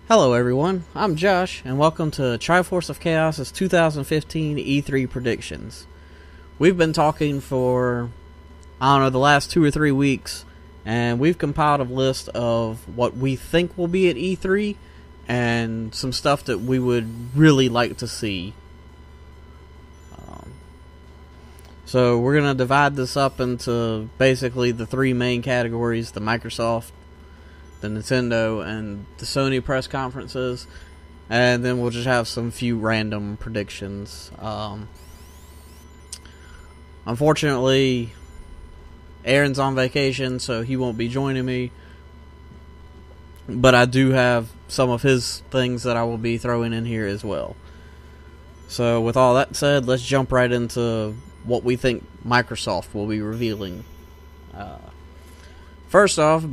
Hello everyone, I'm Josh, and welcome to Triforce of Chaos' 2015 E3 predictions. We've been talking for, the last 2 or 3 weeks, and we've compiled a list of what we think will be at E3, and some stuff that we would really like to see. So we're going to divide this up into basically the 3 main categories: the Microsoft, the Nintendo, and the Sony press conferences, and then we'll just have some few random predictions. Unfortunately, Aaron's on vacation, so he won't be joining me, but I do have some of his things that I will be throwing in here as well. So with all that said, let's jump right into what we think Microsoft will be revealing. First off,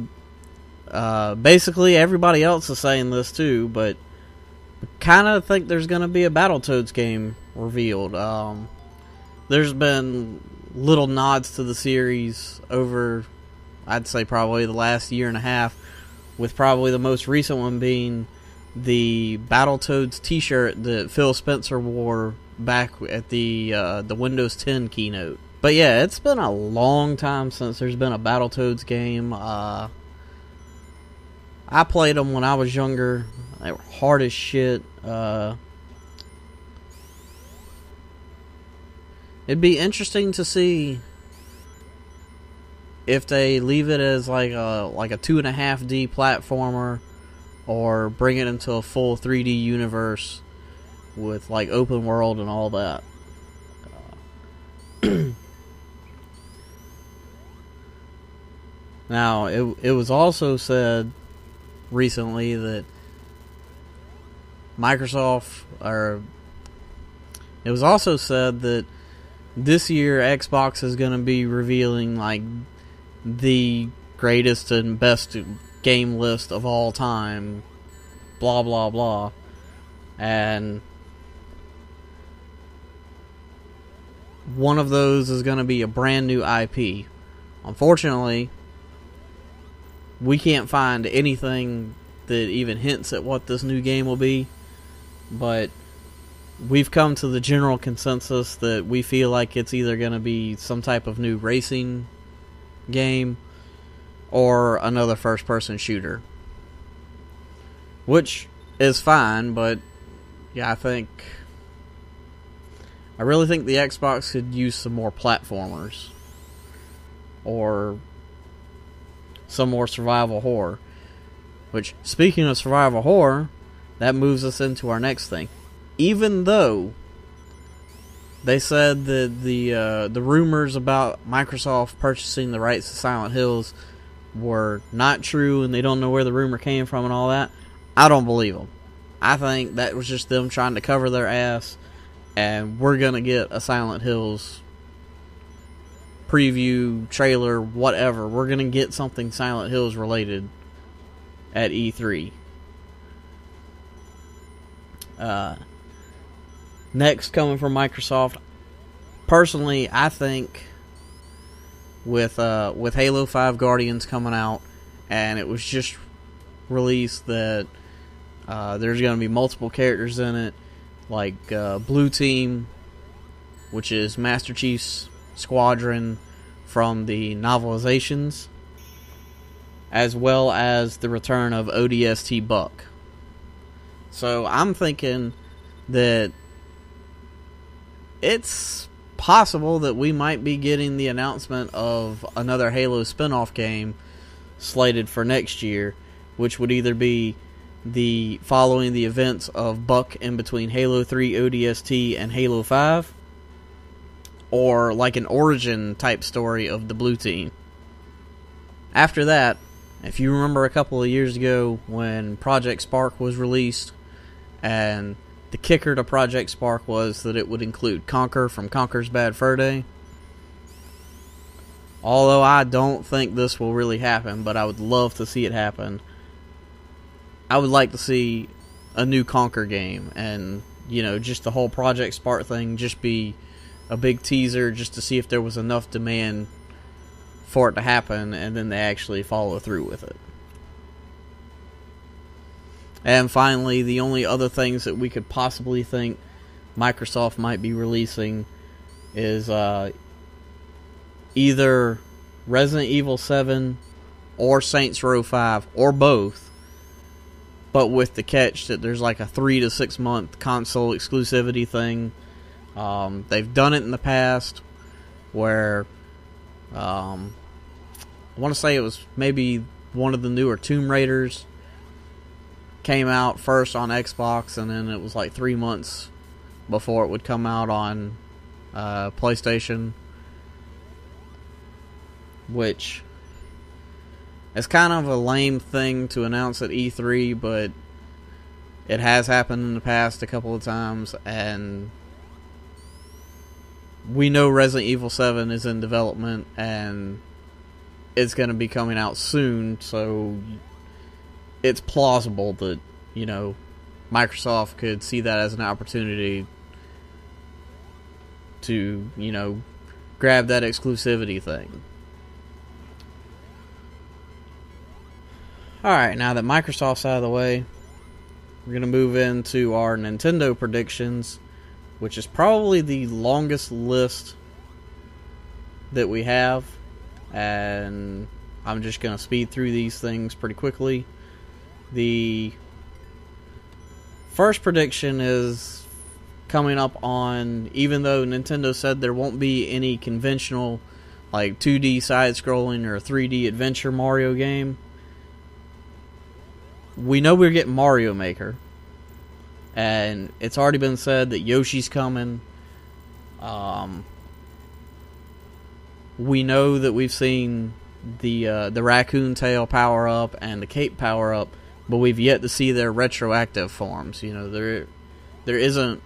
basically everybody else is saying this too, but I kind of think there's going to be a Battletoads game revealed. There's been little nods to the series over, I'd say, probably the last year and a half, with probably the most recent one being the Battletoads t-shirt that Phil Spencer wore back at the Windows 10 keynote. But yeah, it's been a long time since there's been a Battletoads game. I played them when I was younger. They were hard as shit. It'd be interesting to see if they leave it as like a 2.5D platformer, or bring it into a full 3D universe with like open world and all that. Now, it was also said recently that it was also said that this year Xbox is going to be revealing like the greatest and best game list of all time, blah blah blah, and one of those is going to be a brand new IP. Unfortunately, we can't find anything that even hints at what this new game will be, but we've come to the general consensus that we feel like it's either going to be some type of new racing game or another first-person shooter, which is fine, but yeah, I really think the Xbox could use some more platformers or some more survival horror. Which, speaking of survival horror, that moves us into our next thing. Even though they said that the rumors about Microsoft purchasing the rights to Silent Hills were not true, and they don't know where the rumor came from and all that, I don't believe them. I think that was just them trying to cover their ass, and we're gonna get a Silent Hills preview, trailer, whatever. We're gonna get something Silent Hills related at E3. Next, coming from Microsoft, personally, I think with Halo 5 Guardians coming out, and it was just released that there's going to be multiple characters in it, like Blue Team, which is Master Chief's squadron from the novelizations, as well as the return of ODST Buck. So I'm thinking that it's possible that we might be getting the announcement of another Halo spin-off game slated for next year, which would either be following the events of Buck in between Halo 3 ODST and Halo 5, or like an origin type story of the Blue Team. After that, if you remember a couple of years ago when Project Spark was released, and the kicker to Project Spark was that it would include Conker from Conker's Bad Fur Day. Although I don't think this will really happen, but I would love to see it happen. I would like to see a new Conker game, and just the whole Project Spark thing just be a big teaser just to see if there was enough demand for it to happen, and then they actually follow through with it. And finally, the only other things that we could possibly think Microsoft might be releasing is either Resident Evil 7 or Saints Row 5, or both, but with the catch that there's like a 3 to 6 month console exclusivity thing. They've done it in the past where I want to say it was maybe one of the newer Tomb Raiders came out first on Xbox, and then it was like 3 months before it would come out on PlayStation, which is kind of a lame thing to announce at E3, but it has happened in the past a couple of times, and we know Resident Evil 7 is in development, and it's going to be coming out soon, so it's plausible that, you know, Microsoft could see that as an opportunity to, you know, grab that exclusivity thing. Alright, now that Microsoft's out of the way, we're going to move into our Nintendo predictions, which is probably the longest list that we have, and I'm just going to speed through these things pretty quickly. The first prediction is coming up on, even though Nintendo said there won't be any conventional like 2D side-scrolling or 3D adventure Mario game, we know we're getting Mario Maker, and it's already been said that Yoshi's coming. We know that we've seen the Raccoon Tail power up and the Cape power up, but we've yet to see their retroactive forms. You know, there isn't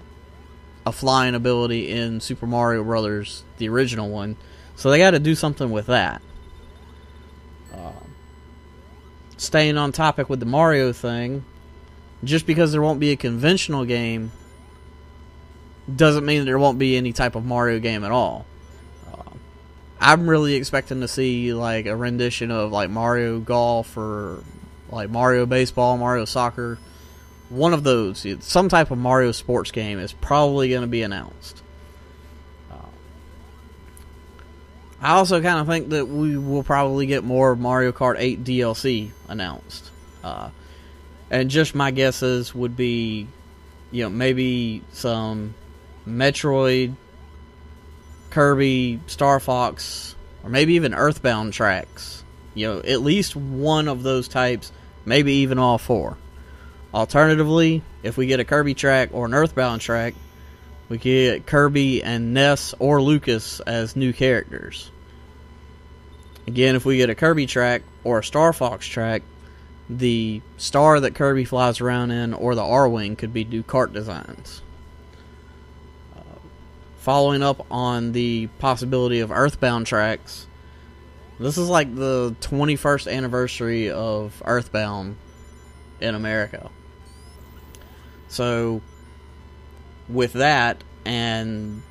a flying ability in Super Mario Brothers, the original one, so they got to do something with that. Staying on topic with the Mario thing, just because there won't be a conventional game doesn't mean that there won't be any type of Mario game at all. I'm really expecting to see like a rendition of like Mario Golf or like Mario Baseball, Mario Soccer. One of those, some type of Mario sports game is probably going to be announced. I also kind of think that we will probably get more Mario Kart 8 DLC announced. And just my guesses would be, you know, maybe some Metroid, Kirby, Star Fox, or maybe even Earthbound Tracks. You know, at least one of those types, maybe even all four. Alternatively, if we get a Kirby track or an Earthbound track, we could get Kirby and Ness or Lucas as new characters. Again, if we get a Kirby track or a Star Fox track, the star that Kirby flies around in or the R-Wing could be new kart designs. Following up on the possibility of Earthbound tracks, this is like the 21st anniversary of Earthbound in America. So, with that, and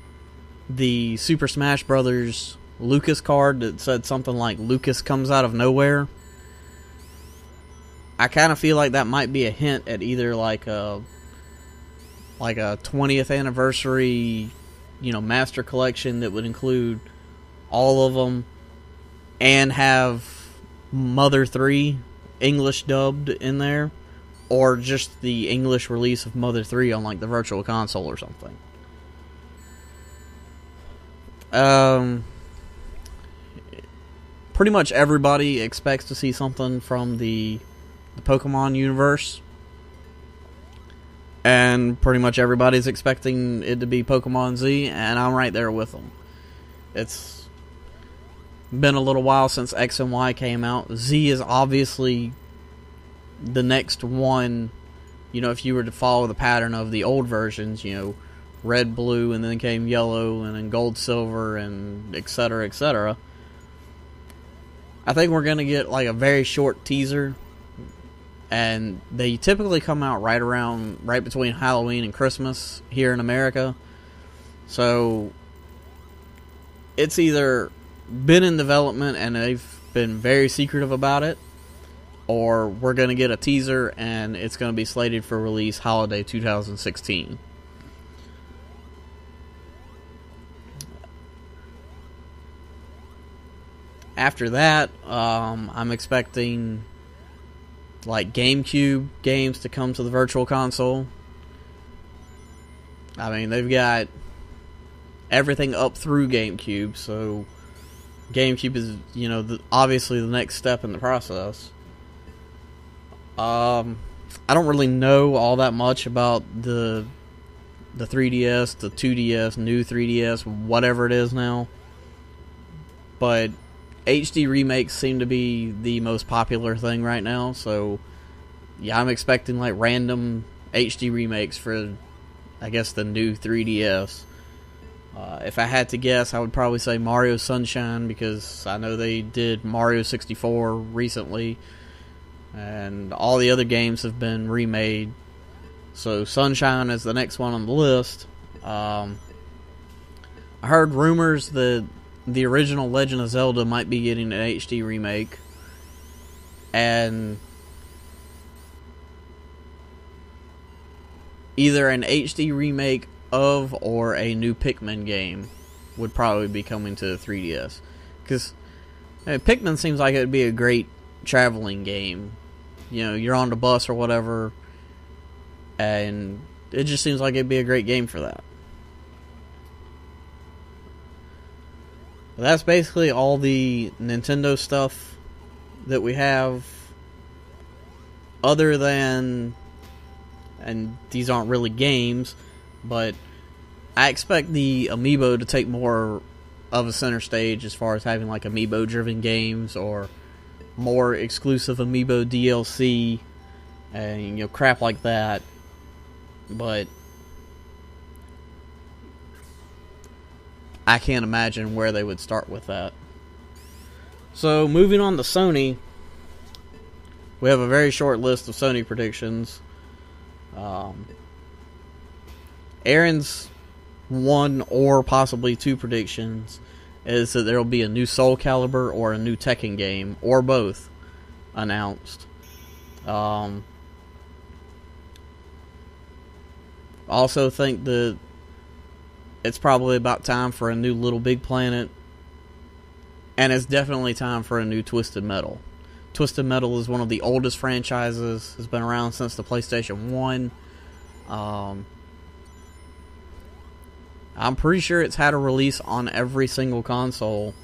the Super Smash Brothers Lucas card that said something like Lucas comes out of nowhere, I kind of feel like that might be a hint at either like a 20th anniversary, you know, master collection that would include all of them and have Mother 3 English dubbed in there, or just the English release of Mother 3 on like the Virtual Console or something. Pretty much everybody expects to see something from the Pokemon universe, and pretty much everybody's expecting it to be Pokemon Z, and I'm right there with them. It's been a little while since X and Y came out. Z is obviously the next one, you know, if you were to follow the pattern of the old versions, you know, red, blue, and then came yellow, and then gold, silver, and etc., etc. I think we're going to get like a very short teaser, and they typically come out right between Halloween and Christmas here in America. So it's either been in development and they've been very secretive about it, or we're going to get a teaser and it's going to be slated for release holiday 2016. After that, I'm expecting like Gamecube games to come to the Virtual Console. I mean, they've got everything up through Gamecube, so Gamecube is, you know, obviously the next step in the process. I don't really know all that much about the 3DS, the 2DS, new 3DS, whatever it is now. But HD remakes seem to be the most popular thing right now, so yeah, I'm expecting like random HD remakes for, I guess, the new 3DS. If I had to guess, I would probably say Mario Sunshine, because I know they did Mario 64 recently, and all the other games have been remade. So Sunshine is the next one on the list. I heard rumors that the original Legend of Zelda might be getting an HD remake, and either an HD remake of or a new Pikmin game would probably be coming to the 3DS. Because Pikmin seems like it would be a great traveling game. You know, you're on the bus or whatever, and it just seems like it'd be a great game for that. But that's basically all the Nintendo stuff that we have, other than, and these aren't really games, but I expect the Amiibo to take more of a center stage as far as having like Amiibo driven games or more exclusive Amiibo DLC and, you know, crap like that. But I can't imagine where they would start with that. So moving on to Sony, we have a very short list of Sony predictions. Aaron's one or possibly two predictions is that there will be a new Soul Calibur or a new Tekken game, or both, announced. Also think that it's probably about time for a new Little Big Planet, and it's definitely time for a new Twisted Metal. Twisted Metal is one of the oldest franchises, has been around since the PlayStation 1. I'm pretty sure it's had a release on every single console,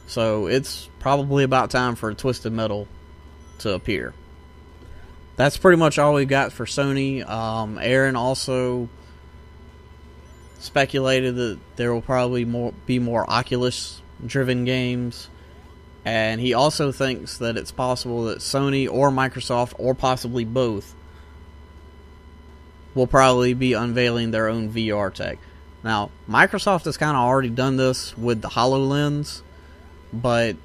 so it's probably about time for Twisted Metal to appear. That's pretty much all we've got for Sony. Aaron also speculated that there will probably be more Oculus-driven games, and he also thinks that it's possible that Sony or Microsoft, or possibly both, will probably be unveiling their own VR tech. Now, Microsoft has kind of already done this with the HoloLens, but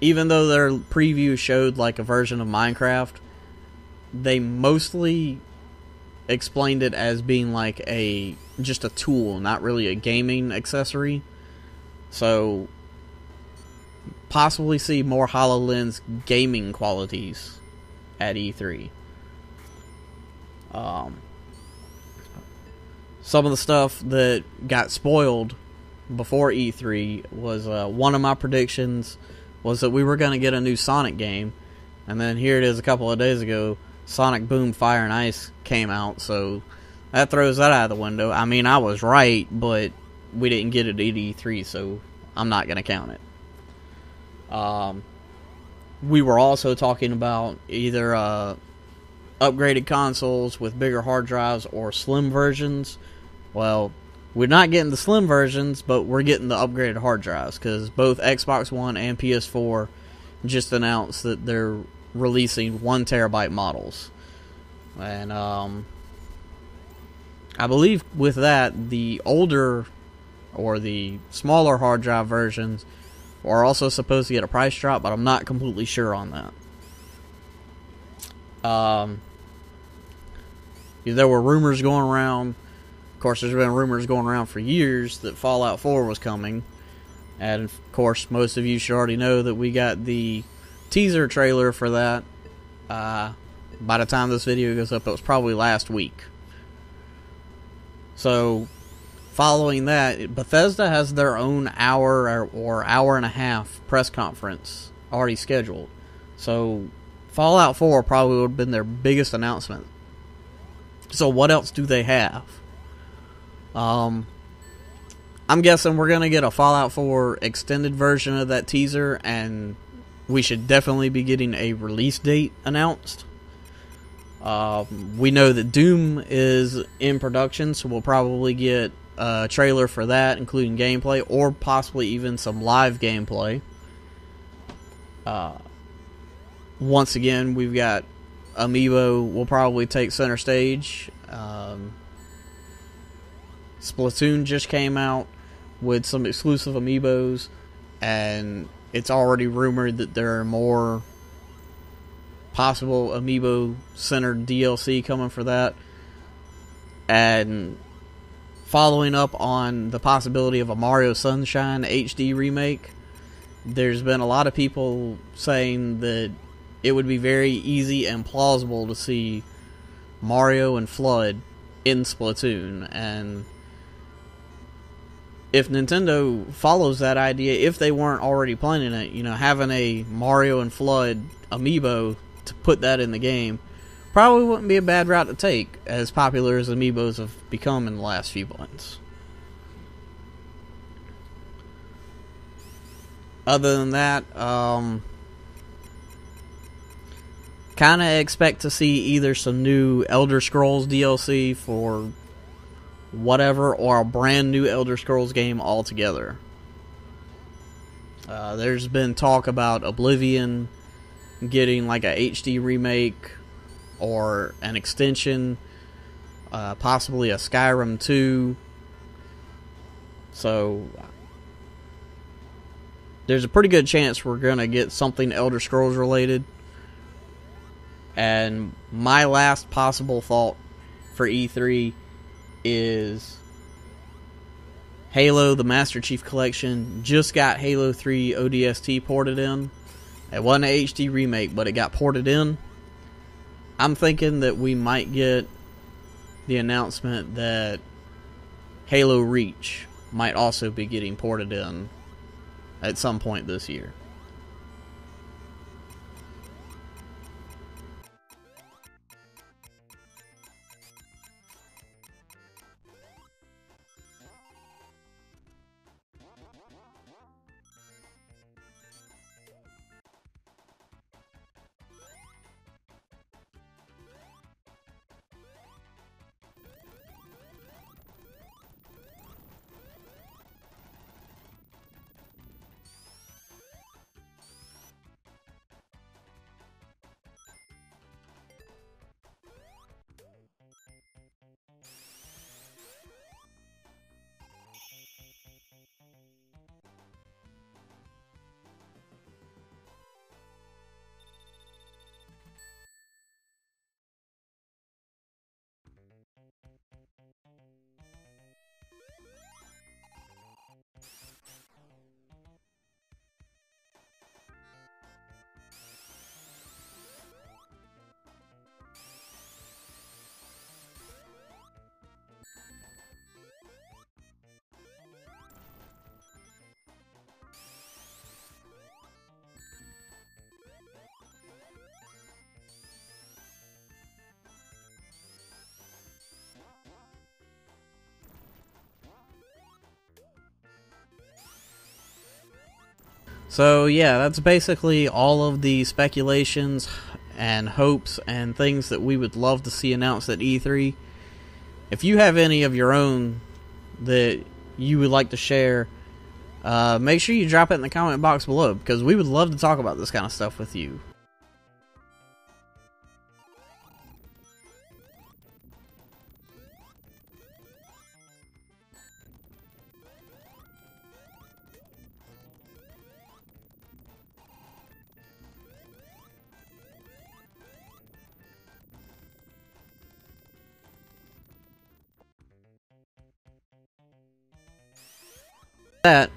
even though their preview showed like a version of Minecraft, they mostly explained it as being like just a tool, not really a gaming accessory. So possibly see more HoloLens gaming qualities at E3. Some of the stuff that got spoiled before E3 was, one of my predictions was that we were going to get a new Sonic game, and then here it is a couple of days ago, Sonic Boom Fire and Ice came out, so that throws that out of the window. I mean, I was right, but we didn't get it at E3, so I'm not going to count it. We were also talking about either upgraded consoles with bigger hard drives or slim versions. Well, we're not getting the slim versions, but we're getting the upgraded hard drives, because both Xbox One and PS4 just announced that they're releasing 1 terabyte models. And I believe with that, the older or the smaller hard drive versions are also supposed to get a price drop, but I'm not completely sure on that. There were rumors going around. Of course, there's been rumors going around for years that Fallout 4 was coming. And, of course, most of you should already know that we got the teaser trailer for that, by the time this video goes up, it was probably last week. So, following that, Bethesda has their own hour or hour and a half press conference already scheduled. So, Fallout 4 probably would have been their biggest announcement. So, what else do they have? I'm guessing we're going to get a Fallout 4 extended version of that teaser, and we should definitely be getting a release date announced. We know that Doom is in production, so we'll probably get a trailer for that, including gameplay, or possibly even some live gameplay. Once again, we've got Amiibo will probably take center stage. Splatoon just came out with some exclusive Amiibos, and it's already rumored that there are more possible Amiibo-centered DLC coming for that. And following up on the possibility of a Mario Sunshine HD remake, there's been a lot of people saying that it would be very easy and plausible to see Mario and Flood in Splatoon. And if Nintendo follows that idea, if they weren't already planning it, having a Mario and Flood Amiibo to put that in the game probably wouldn't be a bad route to take, as popular as Amiibos have become in the last few months. Other than that, kind of expect to see either some new Elder Scrolls DLC for whatever, or a brand new Elder Scrolls game altogether. There's been talk about Oblivion getting like a HD remake or an extension, possibly a Skyrim 2. So there's a pretty good chance we're going to get something Elder Scrolls related. And my last possible thought for E3 is Halo, the Master Chief Collection, just got Halo 3 ODST ported in. It wasn't an HD remake, but it got ported in. I'm thinking that we might get the announcement that Halo Reach might also be getting ported in at some point this year. So yeah, that's basically all of the speculations and hopes and things that we would love to see announced at E3. If you have any of your own that you would like to share, make sure you drop it in the comment box below, because we would love to talk about this kind of stuff with you. That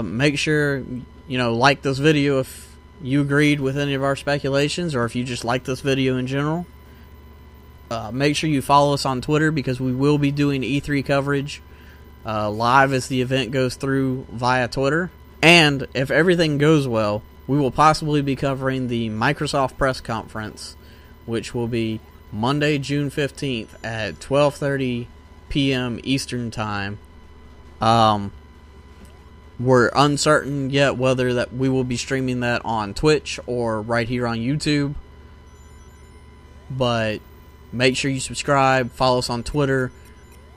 make sure like this video if you agreed with any of our speculations, or if you just like this video in general. Make sure you follow us on Twitter, because we will be doing E3 coverage live as the event goes through via Twitter. And if everything goes well, we will possibly be covering the Microsoft press conference, which will be Monday, June 15th at 12:30 p.m. Eastern Time. We're uncertain yet whether that we will be streaming that on Twitch or right here on YouTube. But make sure you subscribe, follow us on Twitter,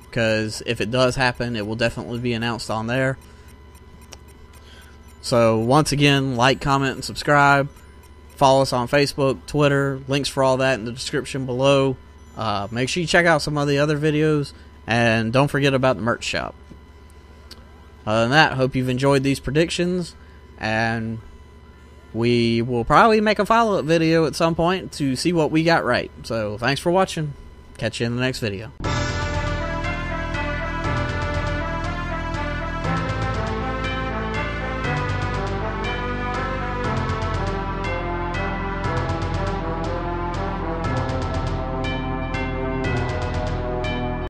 because if it does happen, it will definitely be announced on there. So once again, like, comment, and subscribe. Follow us on Facebook, Twitter, links for all that in the description below. Make sure you check out some of the other videos, and don't forget about the merch shop. Other than that, hope you've enjoyed these predictions, and we will probably make a follow-up video at some point to see what we got right. So thanks for watching. Catch you in the next video.